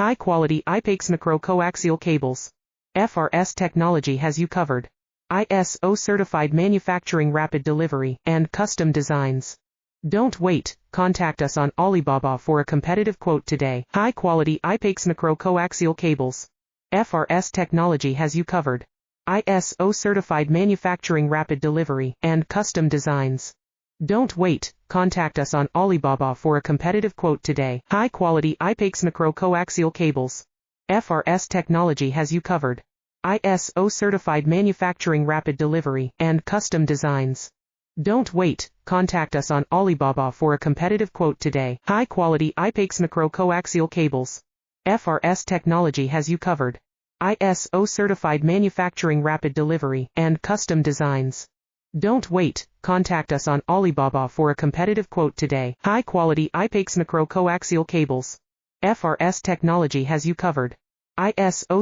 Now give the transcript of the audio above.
High-quality IPAX macro-coaxial cables. FRS technology has you covered. ISO-certified manufacturing, rapid delivery, and custom designs. Don't wait, contact us on Alibaba for a competitive quote today. High-quality IPAX macro-coaxial cables. FRS technology has you covered. ISO-certified manufacturing, rapid delivery, and custom designs. Don't wait, contact us on Alibaba for a competitive quote today. High-quality IPAX macro-coaxial cables. FRS technology has you covered. ISO-certified manufacturing, rapid delivery, and custom designs. Don't wait, contact us on Alibaba for a competitive quote today. High-quality IPAX macro-coaxial cables. FRS technology has you covered. ISO-certified manufacturing, rapid delivery, and custom designs. Don't wait, contact us on Alibaba for a competitive quote today. High-quality IPAX macro-coaxial cables. FRS technology has you covered. ISO